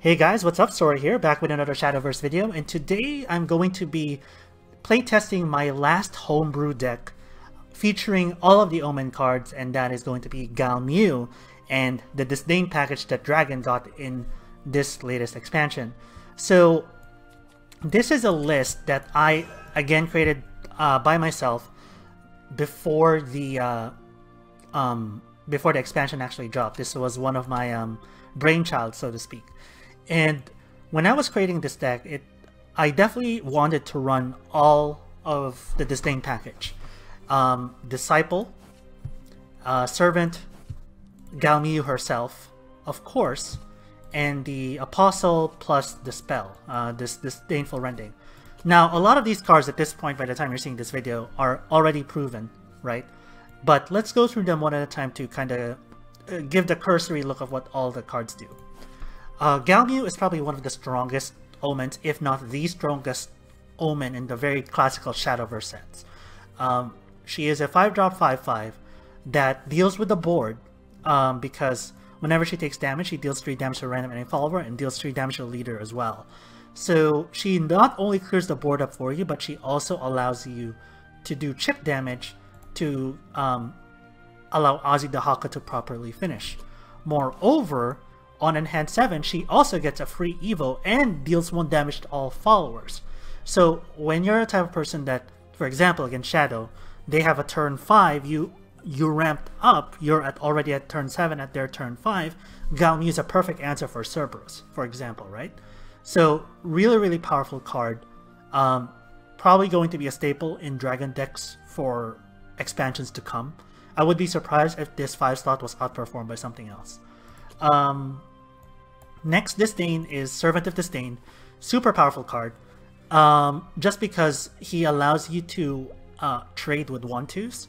Hey guys, what's up? Sora here, back with another Shadowverse video, and today I'm going to be playtesting my last homebrew deck featuring all of the Omen cards, and that is going to be Galmieux and the Disdain package that Dragon got in this latest expansion. So this is a list that I again created by myself before the expansion actually dropped. This was one of my brainchild, so to speak. And when I was creating this deck, I definitely wanted to run all of the Disdain package. Disciple, Servant, Galmieux herself, of course, and the Apostle plus the spell, this Disdainful Rending. Now, a lot of these cards at this point, by the time you're seeing this video, are already proven, right? But let's go through them one at a time to kind of give the cursory look of what all the cards do. Galmieux is probably one of the strongest Omens, if not the strongest Omen in the very classical Shadowverse sets. She is a 5-drop 5/5 that deals with the board because whenever she takes damage, she deals 3 damage to a random enemy follower and deals 3 damage to the leader as well. So she not only clears the board up for you, but she also allows you to do chip damage to allow Ozzy the Haka to properly finish. Moreover, on Enhanced 7, she also gets a free Evo and deals 1 damage to all followers. So when you're a type of person that, for example, against Shadow, they have a turn 5, you ramped up, you're already at turn 7 at their turn 5, Galmieux is a perfect answer for Cerberus, for example, right? So really powerful card. Probably going to be a staple in Dragon decks for expansions to come. I would be surprised if this 5 slot was outperformed by something else. Next, Disdain is Servant of Disdain. Super powerful card. Just because he allows you to trade with 1/2s.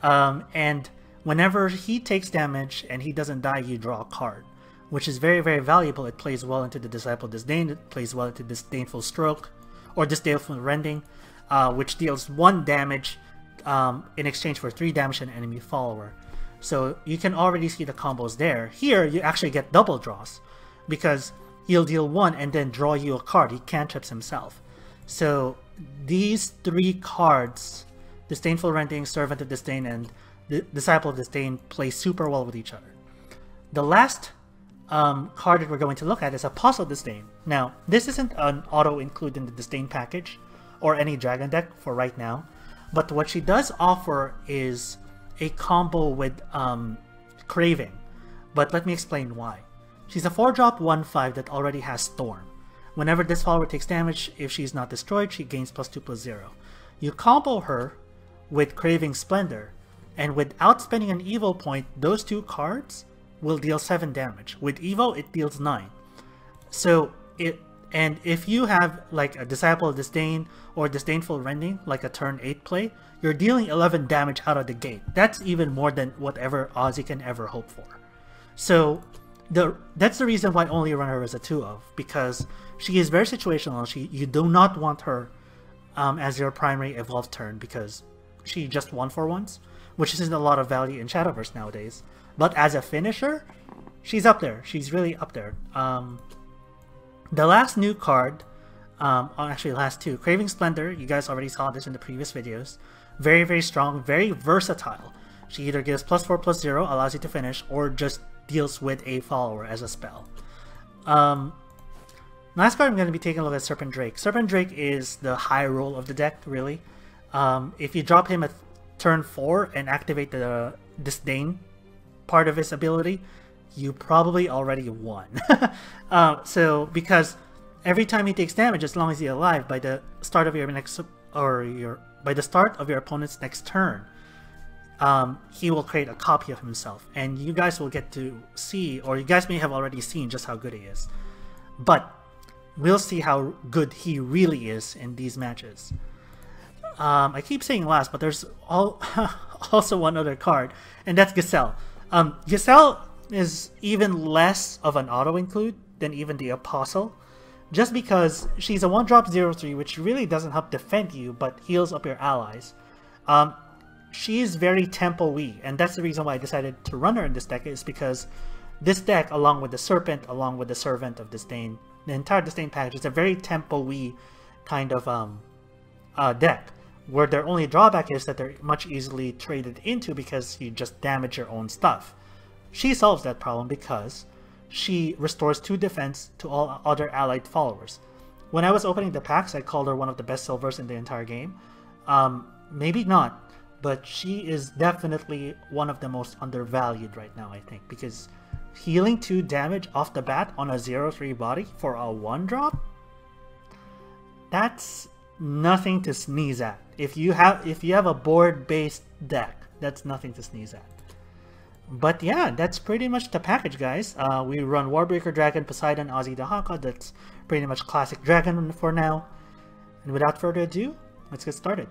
And whenever he takes damage and he doesn't die, you draw a card, which is very valuable. It plays well into the Disciple Disdain. It plays well into Disdainful Stroke or Disdainful Rending, which deals 1 damage in exchange for 3 damage to an enemy follower. So you can already see the combos there. Here, you actually get double draws because he'll deal 1 and then draw you a card. He cantrips himself. So these 3 cards, Disdainful Rending, Servant of Disdain, and Disciple of Disdain, play super well with each other. The last card that we're going to look at is Apostle of Disdain. Now, this isn't an auto-include in the Disdain package or any Dragon deck for right now, but what she does offer is a combo with Craving, but let me explain why. She's a 4-drop 1/5 that already has Storm. Whenever this follower takes damage, if she's not destroyed, she gains +2/+0. You combo her with Craving Splendor, and without spending an Evo point, those 2 cards will deal 7 damage. With Evo, it deals 9. So and if you have like a Disciple of Disdain or Disdainful Rending, like a turn 8 play, you're dealing 11 damage out of the gate. That's even more than whatever Ozzy can ever hope for. So that's the reason why I only run her as a 2-of, because she is very situational. You do not want her as your primary evolved turn because she just 1-for-1s, which isn't a lot of value in Shadowverse nowadays. But as a finisher, she's up there. She's really up there. The last new card, actually last 2, Craving Splendor, you guys already saw this in the previous videos. Very strong, very versatile. She either gives +4/+0, allows you to finish, or just deals with a follower as a spell. Last card I'm going to be taking a look at Serpent Drake. Serpent Drake is the high roll of the deck, really. If you drop him at turn 4 and activate the Disdain part of his ability, you probably already won. So because every time he takes damage, as long as he's alive, by the start of your next by the start of your opponent's next turn, he will create a copy of himself, and you guys will get to see, or you guys may have already seen, just how good he is. But we'll see how good he really is in these matches. I keep saying last, but there's also one other card, and that's Gazelle. Gazelle is even less of an auto-include than even the Apostle, just because she's a 1-drop 0/3, which really doesn't help defend you, but heals up your allies. She is very tempo-y, and that's the reason why I decided to run her in this deck, is because this deck, along with the Serpent, along with the Servant of Disdain, the entire Disdain package is a very tempo-y kind of deck, where their only drawback is that they're much easily traded into because you just damage your own stuff. She solves that problem because she restores 2 defense to all other allied followers. When I was opening the packs, I called her one of the best silvers in the entire game. Maybe not, but she is definitely one of the most undervalued right now, I think, because healing 2 damage off the bat on a 0-3 body for a 1-drop? That's nothing to sneeze at. If you have a board-based deck, that's nothing to sneeze at. But yeah, that's pretty much the package, guys. We run Warbreaker Dragon, Poseidon, Ozzy Dahaka. That's pretty much classic Dragon for now. And without further ado, let's get started.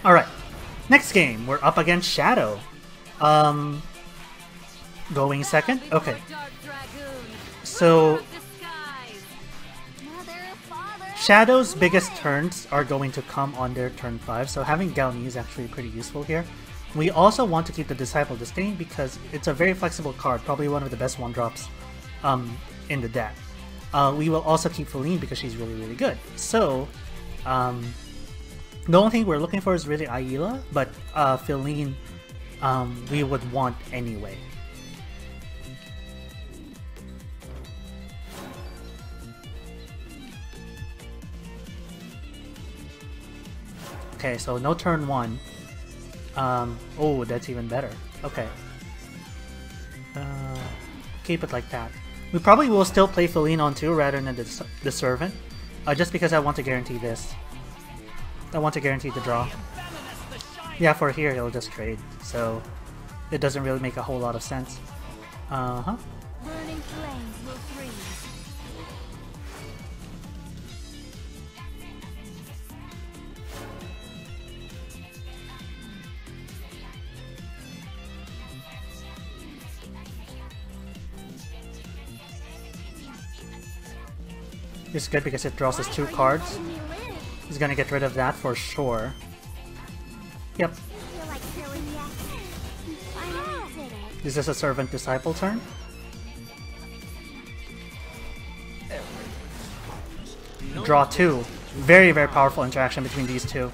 Alright, next game, we're up against Shadow. Going second? Okay. So, Shadow's biggest turns are going to come on their turn 5, so having Galmieux is actually pretty useful here. We also want to keep the Disciple Disdain because it's a very flexible card, probably one of the best 1-drops in the deck. We will also keep Feline because she's really, really good. So, the only thing we're looking for is really Aila, but Feline we would want anyway. Okay, so no turn 1. Oh, that's even better. Okay. Keep it like that. We probably will still play Feline on 2 rather than the Servant, just because I want to guarantee this. I want to guarantee the draw. Yeah, for here he'll just trade, so it doesn't really make a whole lot of sense. Burning flames will freeze. This is good because it draws us 2 cards. He's gonna get rid of that for sure. Yep. Is this a Servant Disciple turn? Draw 2. Very, very powerful interaction between these 2.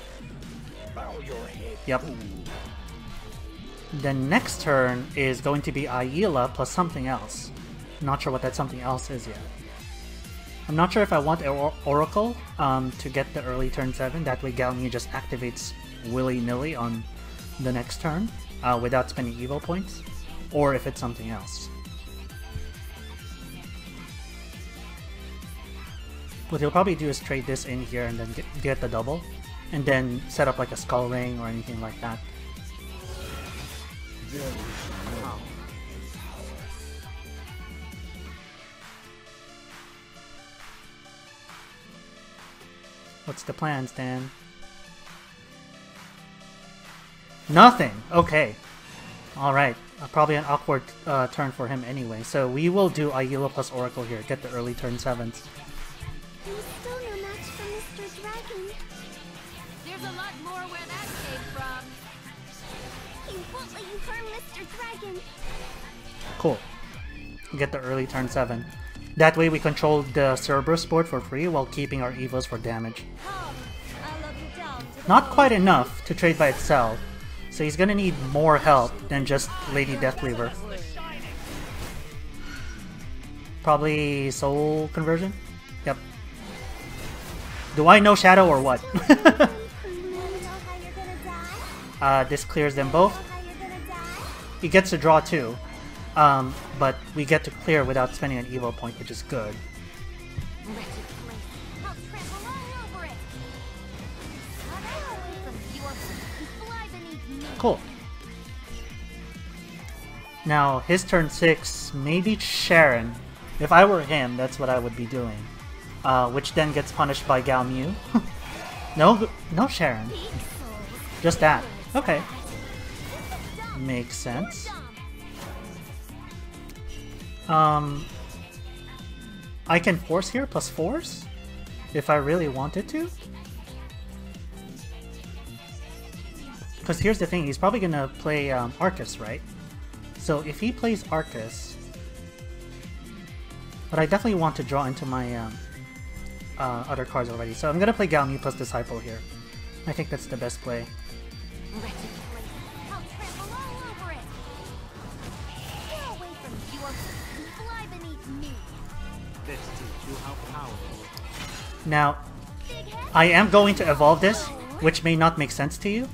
Yep. The next turn is going to be Aila plus something else. Not sure what that something else is yet. I'm not sure if I want Oracle to get the early turn 7, that way Galmieux just activates willy-nilly on the next turn without spending Evo points, or if it's something else. What he'll probably do is trade this in here and then get the double, and then set up like a Skull Ring or anything like that. What's the plan, Stan? Nothing! Okay. Alright. Probably an awkward turn for him anyway. So we will do Aila plus Oracle here. Get the early turn 7s. There's still no match for Mr. Dragon. There's a lot more where that came from. He won't let you harm Mr. Dragon. Cool. Get the early turn 7. That way we control the Cerberus board for free while keeping our Evos for damage. Not quite enough to trade by itself, so he's gonna need more help than just Lady Deathleaver. Probably Soul Conversion? Yep. Do I know Shadow or what? This clears them both. He gets to draw 2. But we get to clear without spending an Evo point, which is good. Cool. Now, his turn 6, maybe Sharon. If I were him, that's what I would be doing. Which then gets punished by Galmieux. No Sharon. Just that. Okay. Makes sense. I can force here, plus 4s? If I really wanted to? because here's the thing, he's probably gonna play Arcus, right? So if he plays Arcus, but I definitely want to draw into my other cards already. So I'm gonna play Galmieux plus Disciple here. I think that's the best play. I'll trample all over it. Get away from me, you and fly beneath me. Let's teach you how powerful. Now, I am going to evolve this, which may not make sense to you,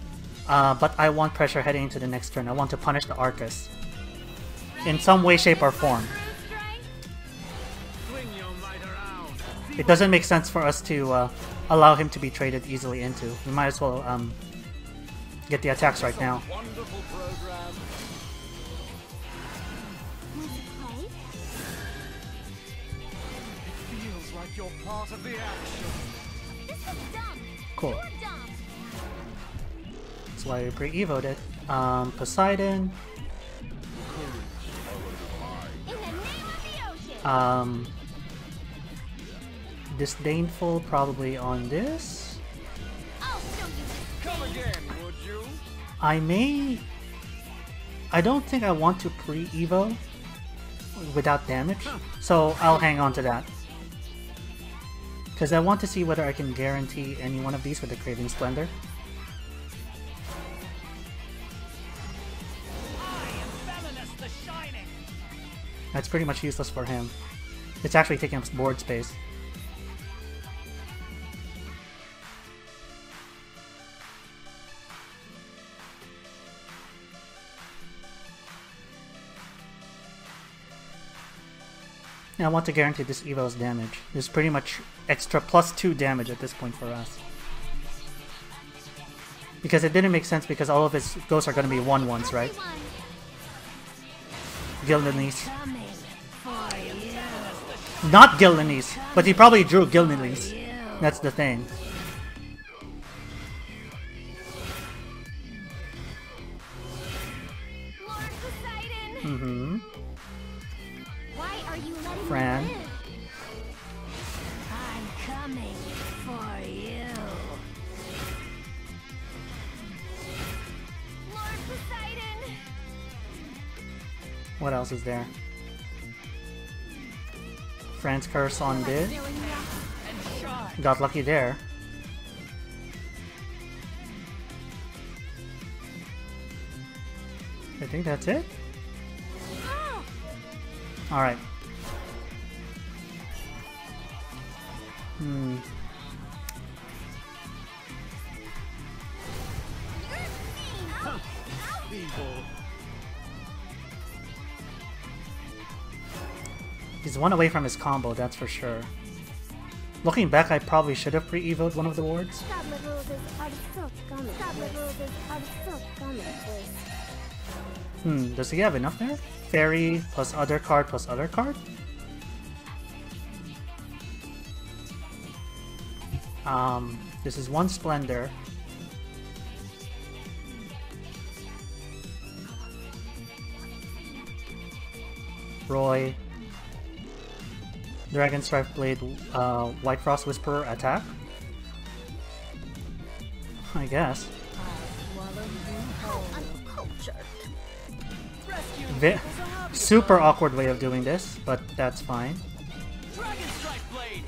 but I want pressure heading into the next turn. I want to punish the Arcus in some way, shape, or form. Swing your might around. It doesn't make sense for us to allow him to be traded easily into. We might as well get the attacks right now. Wonderful program. Play? It feels like you're part of the action. This is dumb. Cool. You're dumb. That's why we pre-evoed it. Poseidon. In the name of the ocean. Disdainful probably on this. I'll show you. Come again, would you? I don't think I want to pre-evo without damage, so I'll hang on to that. Because I want to see whether I can guarantee any one of these with the Craving Splendor. That's pretty much useless for him. It's actually taking up board space. Now I want to guarantee this Evo's damage. There's pretty much extra +2 damage at this point for us. Because it didn't make sense because all of his ghosts are going to be 1/1s, right? Gildanese. Not Gildanese, but he probably drew Gildanese. That's the thing. Lord Poseidon. Mm-hmm. Why are you letting Fran. me live? I'm coming for you. Lord Poseidon. What else is there? Fran's Curse on this. Got lucky there. I think that's it. Alright. He's one away from his combo, that's for sure. Looking back, I probably should have pre-evoed one of the wards. Does he have enough there? Fairy plus other card plus other card? This is one Splendor. Roy. Dragon Strife Blade, White Frost Whisperer attack? I guess. Super awkward way of doing this, but that's fine. Dragon Strike Blade.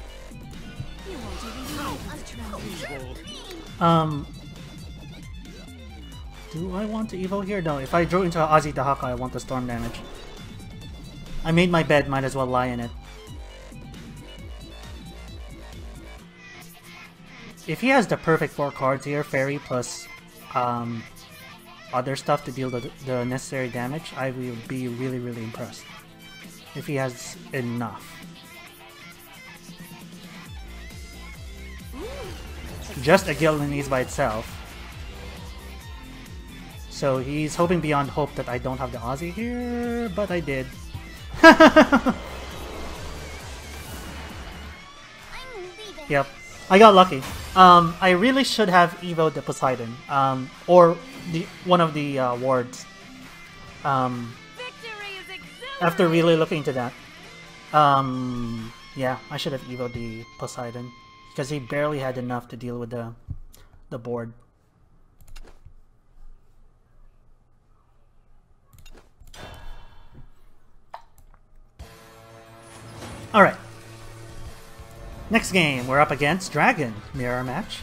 Do I want to evo here? No, if I drew into Ozzy Dahaka, I want the storm damage. I made my bed, might as well lie in it. If he has the perfect 4 cards here, Fairy plus other stuff to deal the necessary damage, I will be really, really impressed. If he has enough. Just a Gildanese by itself. So he's hoping beyond hope that I don't have the Aussie here, but I did. Yep, I got lucky. I really should have evoed the Poseidon, or one of the wards. After really looking into that, yeah, I should have evoed the Poseidon because he barely had enough to deal with the board. Next game, we're up against Dragon. Mirror match.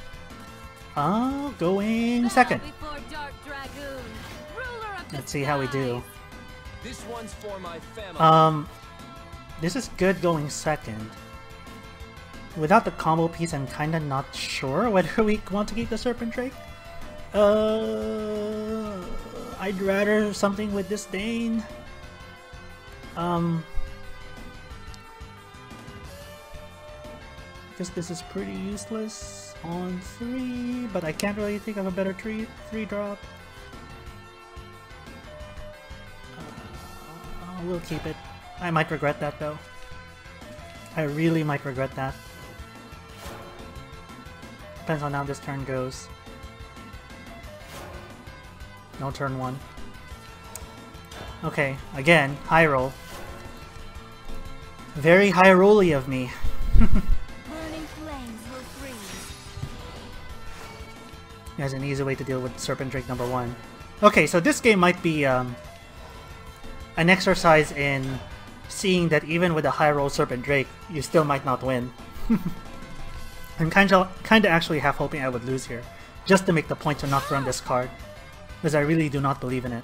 Going second. Let's see how we do. This one's for my family. This is good going second. Without the combo piece, I'm kinda not sure whether we want to keep the Serpent Drake. I'd rather something with Disdain. Because this is pretty useless on 3, but I can't really think of a better 3-drop. We'll keep it. I might regret that though. I really might regret that. Depends on how this turn goes. No turn 1. Okay, again, high roll. Very high rolly of me. There's an easy way to deal with Serpent Drake number 1. Okay, so this game might be an exercise in seeing that even with a high roll Serpent Drake, you still might not win. I'm kinda actually half hoping I would lose here, just to make the point to not run this card, because I really do not believe in it.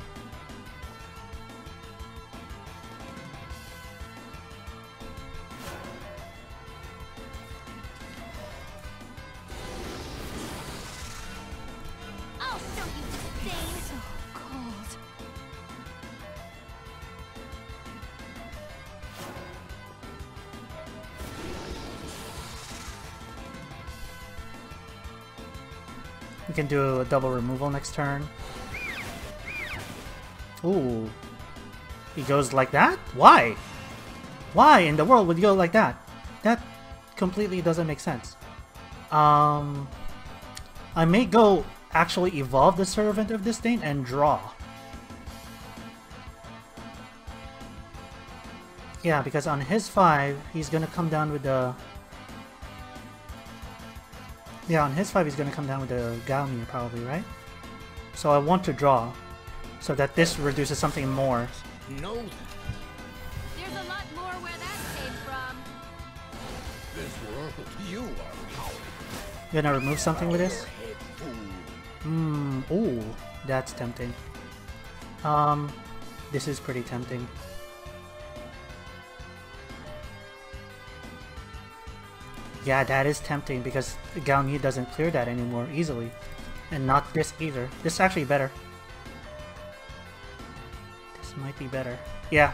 We can do a double removal next turn. Ooh. He goes like that? Why? Why in the world would he go like that? That completely doesn't make sense. I may go actually evolve the Servant of Disdain and draw. Yeah, because on his 5, he's gonna come down with the... Yeah, on his 5 he's gonna come down with the Galmieux probably, right? So I want to draw, so that this reduces something more. Know that. There's a lot more where that came from. This world, you are powerful. You gonna remove something with this? Ooh, that's tempting. This is pretty tempting. Yeah, that is tempting because Galmieux doesn't clear that anymore easily. And not this either. This is actually better. This might be better. Yeah.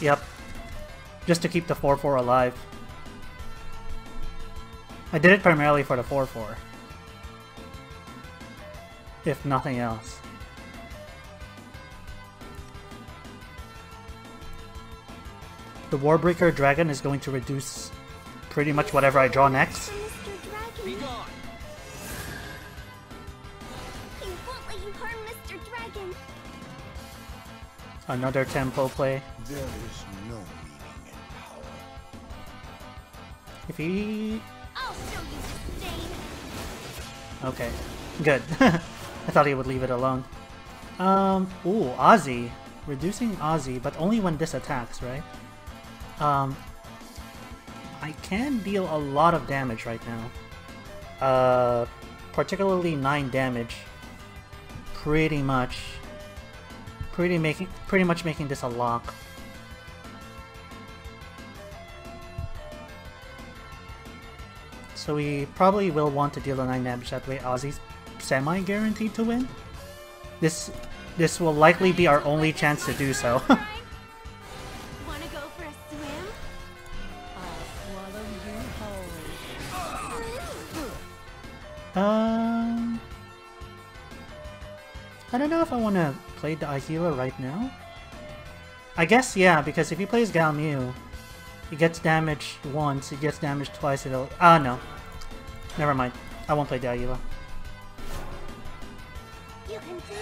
Yep. Just to keep the 4-4 alive. I did it primarily for the 4-4. If nothing else. The Warbreaker Dragon is going to reduce pretty much whatever I draw next. Be gone. He won't let you harm Mr. Dragon. Another tempo play. There is no meaning in power. If he... I'll show you disdain. Okay. Good. I thought he would leave it alone. Ooh, Ozzy. Reducing Ozzy, but only when this attacks, right? I can deal a lot of damage right now. Particularly 9 damage. Pretty much making this a lock. So we probably will want to deal a 9 damage, that way Ozzy's semi-guaranteed to win. This will likely be our only chance to do so. Wanna go for a swim? I'll swallow you whole. I don't know if I want to play the Ahila right now. I guess yeah, because if he plays Galmieux, he gets damaged once, he gets damaged twice, it'll... Ah, no. Never mind. I won't play the Ahila. You can do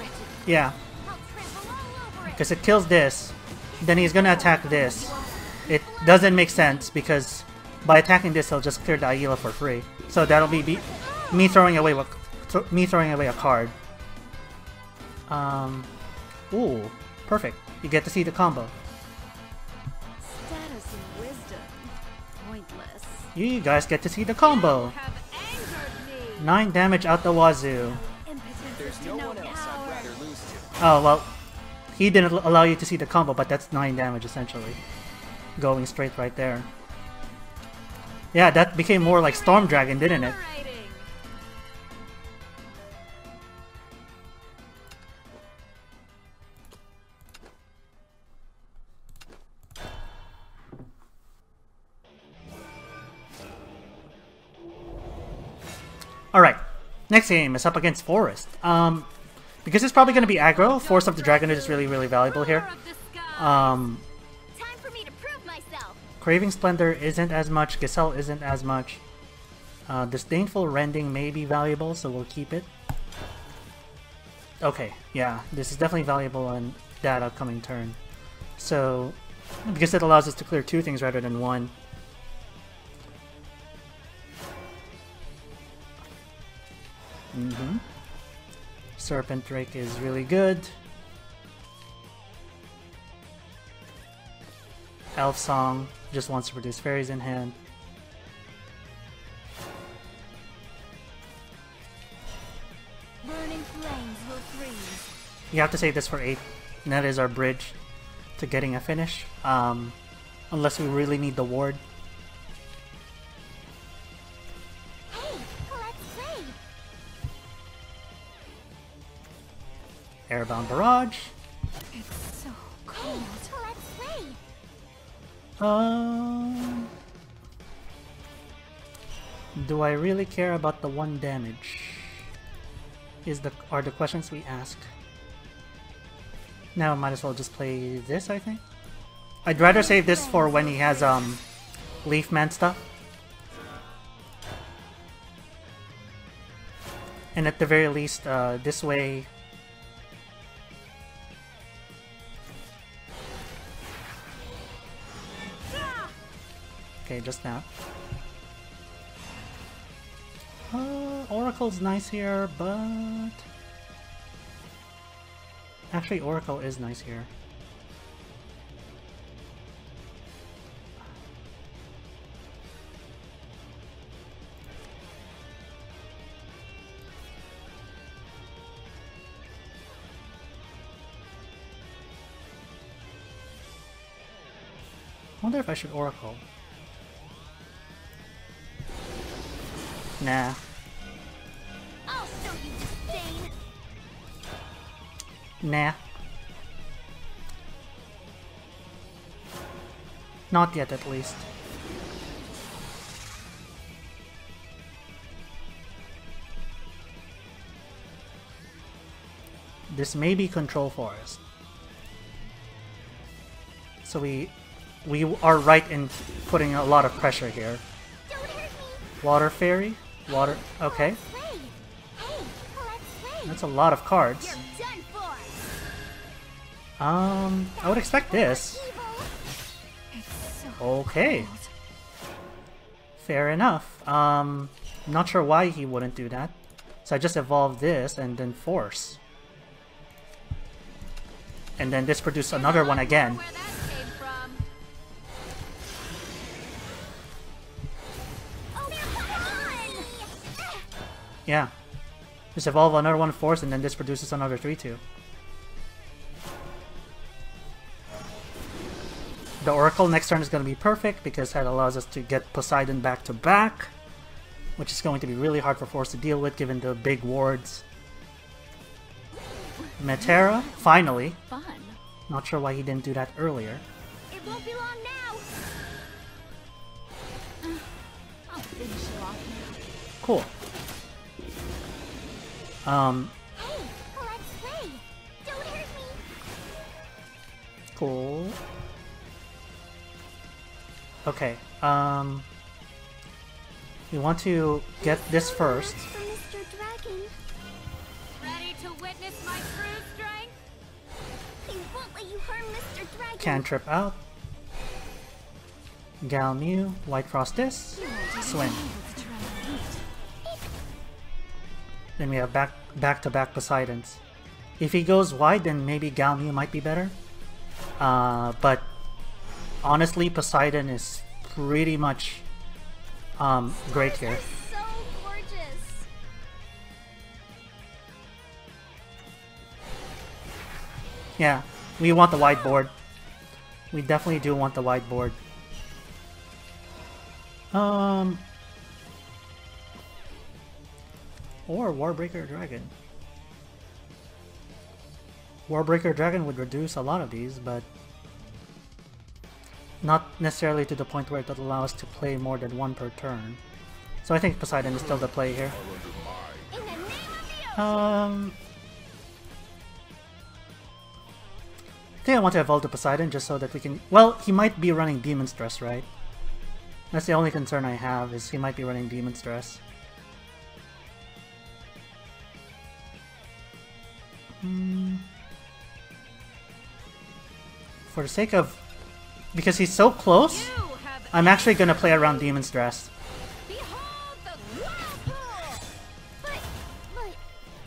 it. Yeah, I'll trample all over it. because it kills this, then he's gonna attack this. It doesn't make sense because by attacking this, he'll just clear the Aila for free. So that'll be me throwing away a card. Ooh, perfect. You get to see the combo. Status and wisdom. Pointless. You guys get to see the combo. Have angered me. 9 damage out the wazoo. There's no one else I'd rather lose to. Oh, well, he didn't allow you to see the combo, but that's 9 damage essentially. Going straight right there. Yeah, that became more like Storm Dragon, didn't it? Alright, next game is up against Forest. Because it's probably going to be aggro, Force of the Dragon is really, really valuable here. Time for me to prove myself. Craving Splendor isn't as much, Gazelle isn't as much. Disdainful Rending may be valuable, so we'll keep it. Okay, yeah, this is definitely valuable on that upcoming turn. So, because it allows us to clear 2 things rather than 1. Serpent Drake is really good. Elf Song just wants to produce fairies in hand. Burning flames will freeze. You have to save this for 8, and that is our bridge to getting a finish. Unless we really need the ward. Hey, let's play. Airbound Barrage. It's so cold. Let's play. Do I really care about the 1 damage? Are the questions we ask. Now I might as well just play this, I think. I'd rather save this for when he has Leaf Man stuff. And at the very least, this way. Okay, just now. Oracle's nice here, but... Actually, Oracle is nice here. I wonder if I should Oracle. Nah. I'll show you disdain. Nah. Not yet, at least. This may be control forest. So we are right in putting a lot of pressure here. Don't hurt me. Water Fairy? Water... okay. Let's play. Hey, let's play. That's a lot of cards. You're done for. I would expect this. Evil. It's so Okay. cold. Fair enough. Not sure why he wouldn't do that. So I just evolved this and then force. And then this produced another one again. Where that came from. Oh, come on! Yeah. Just evolve another one force and then this produces another 3-2. The Oracle next turn is going to be perfect because that allows us to get Poseidon back to back, which is going to be really hard for Force to deal with given the big wards. Metera, finally. Fun. Not sure why he didn't do that earlier. It won't be long now. I'll finish you off now. Cool. Hey, let's play. Don't hurt me. Cool. Okay, we want to get this first. For Mr. Dragon. Ready to witness my true strength? He won't let you harm Mr. Dragon. Cantrip out. Galmieux, White Frost this, swing. Then we have back-to-back Poseidons. If he goes wide, then maybe Galmieux might be better. But honestly, Poseidon is pretty much great here. So gorgeous. Yeah, we want the wide board. We definitely do want the wide board. Or Warbreaker Dragon. Warbreaker Dragon would reduce a lot of these, but not necessarily to the point where it would allow us to play more than one per turn. So I think Poseidon is still the play here. I think I want to evolve to Poseidon just so that we can... Well, he might be running Demon Stress, right? That's the only concern I have, is he might be running Demon Stress. For the sake of... Because he's so close, I'm actually going to play around Demon Stress.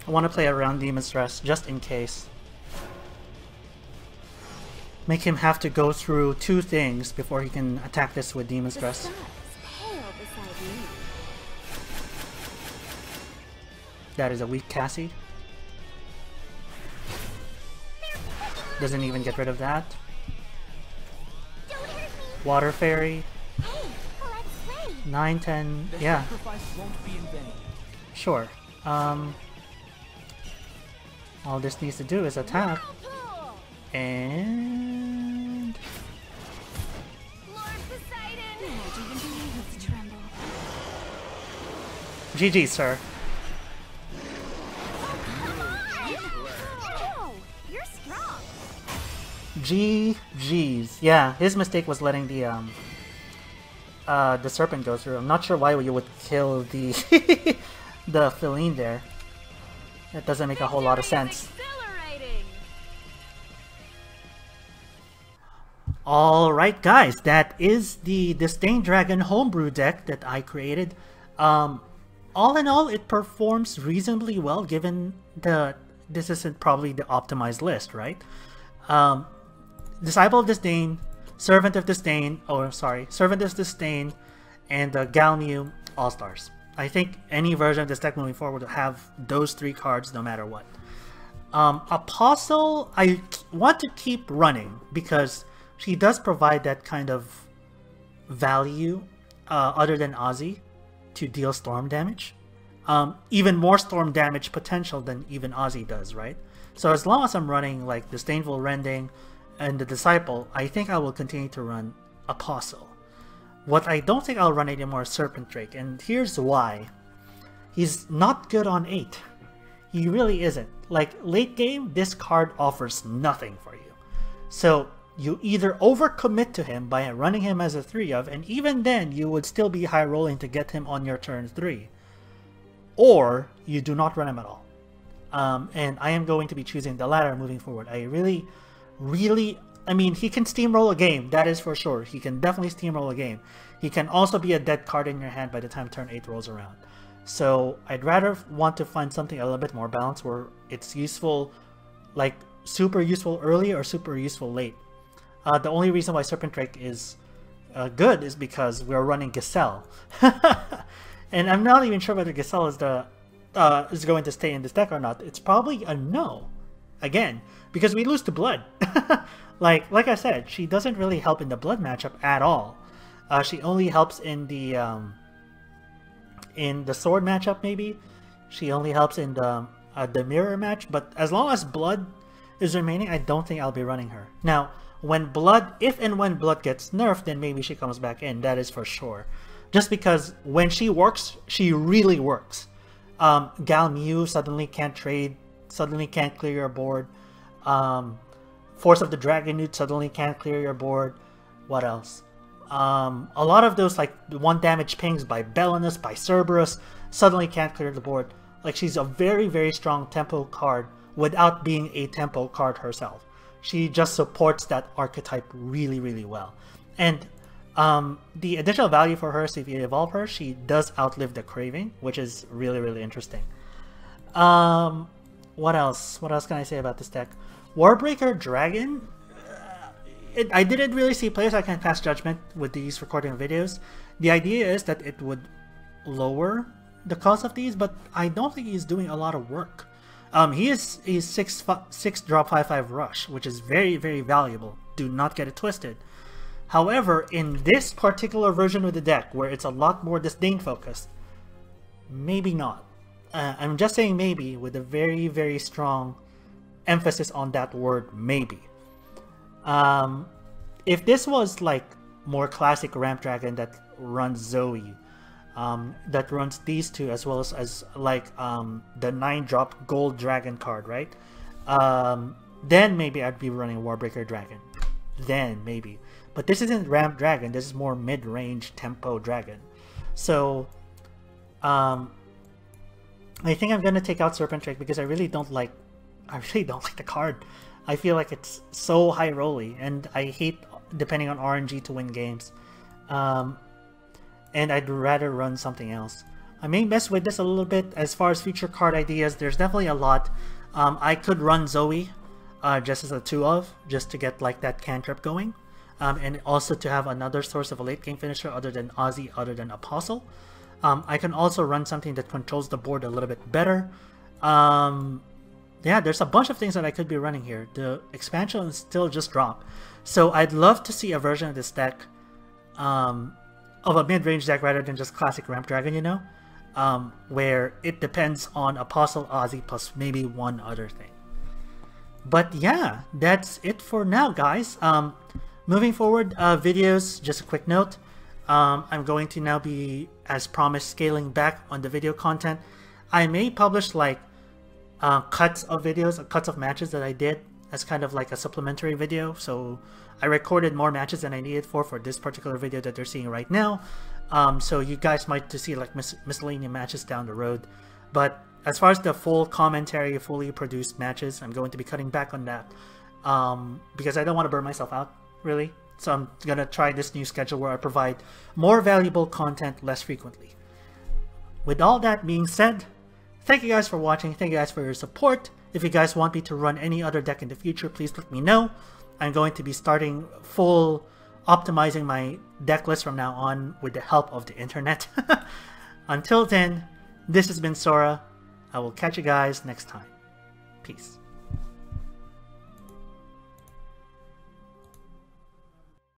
I want to play around Demon Stress, just in case. Make him have to go through two things before he can attack this with Demon Stress. That is a weak Cassie. Doesn't even get rid of that. Water Fairy. 9, 10, yeah. Sure. All this needs to do is attack. And... GG, sir. GG's. Yeah, his mistake was letting the Serpent go through. I'm not sure why you would kill the the Feline there. That doesn't make a whole lot of sense. Alright guys, that is the Disdain Dragon homebrew deck that I created. All in all, it performs reasonably well given this isn't probably the optimized list, right? Disciple of Disdain, Servant of Disdain, Servant of Disdain, and Galmieux All-Stars. I think any version of this deck moving forward will have those three cards no matter what. Apostle, I want to keep running because she does provide that kind of value other than Ozzy to deal storm damage. Even more storm damage potential than even Ozzy does, right? So as long as I'm running like Disdainful Rending and the Disciple, I think I will continue to run Apostle. What I don't think I'll run anymore is Serpent Drake, and here's why. He's not good on 8. He really isn't. Like, late game, this card offers nothing for you. So, you either overcommit to him by running him as a 3-of, and even then, you would still be high rolling to get him on your turn 3. Or, you do not run him at all. And I am going to be choosing the latter moving forward. I really, I mean, he can steamroll a game, that is for sure. He can definitely steamroll a game. He can also be a dead card in your hand by the time turn 8 rolls around. So I'd rather want to find something a little bit more balanced where it's useful, like super useful early or super useful late. The only reason why Serpent Drake is good is because we're running Gazelle. And I'm not even sure whether Gazelle is is going to stay in this deck or not. It's probably a no. Again, because we lose to Blood. Like I said, she doesn't really help in the Blood matchup at all. She only helps in the Sword matchup, maybe. She only helps in the Mirror match. But as long as Blood is remaining, I don't think I'll be running her. Now, if and when Blood gets nerfed, then maybe she comes back in. That is for sure. Just because when she works, she really works. Galmieux suddenly can't trade, suddenly can't clear your board. Force of the Dragon Newt suddenly can't clear your board. What else? A lot of those like 1 damage pings by Belinus, by Cerberus, suddenly can't clear the board. Like, she's a very, very strong tempo card without being a tempo card herself. She just supports that archetype really, really well. And The additional value for her is if you evolve her, she does outlive the craving, which is really, really interesting. What else? What else can I say about this deck? Warbreaker Dragon? I didn't really see players. I can't pass judgment with these recording videos. The idea is that it would lower the cost of these, but I don't think he's doing a lot of work. He's 6 drop 5/5 rush, which is very, very valuable. Do not get it twisted. However, in this particular version of the deck, where it's a lot more Disdain focused, maybe not. I'm just saying maybe, with a very, very strong emphasis on that word maybe. If this was like more classic Ramp Dragon that runs Zoe, that runs these two, as well as like the 9-drop Gold Dragon card, right? Then maybe I'd be running Warbreaker Dragon. Then maybe. But this isn't Ramp Dragon, this is more mid-range tempo Dragon. So I think I'm gonna take out Serpent Drake because I really don't like the card. I feel like it's so high rolly, and I hate depending on RNG to win games. And I'd rather run something else. I may mess with this a little bit as far as future card ideas. There's definitely a lot. I could run Zoe just as a 2-of, just to get like that cantrip going. And also to have another source of a late game finisher other than Ozzy, other than Apostle. I can also run something that controls the board a little bit better. Yeah, there's a bunch of things that I could be running here. The expansion is still just dropped. So I'd love to see a version of this deck, of a mid-range deck rather than just classic Ramp Dragon, you know? Where it depends on Apostle, Ozzy, plus maybe one other thing. But yeah, that's it for now, guys. Moving forward, videos, just a quick note. I'm going to now be, as promised, scaling back on the video content. I may publish like cuts of videos, cuts of matches that I did as kind of like a supplementary video. So I recorded more matches than I needed for this particular video that they're seeing right now. So you guys might see like miscellaneous matches down the road. But as far as the full commentary, fully produced matches, I'm going to be cutting back on that because I don't want to burn myself out, really. So I'm gonna try this new schedule where I provide more valuable content less frequently. With all that being said, thank you guys for watching. Thank you guys for your support. If you guys want me to run any other deck in the future, please let me know. I'm going to be starting full optimizing my deck list from now on with the help of the internet. Until then, this has been Sora. I will catch you guys next time. Peace.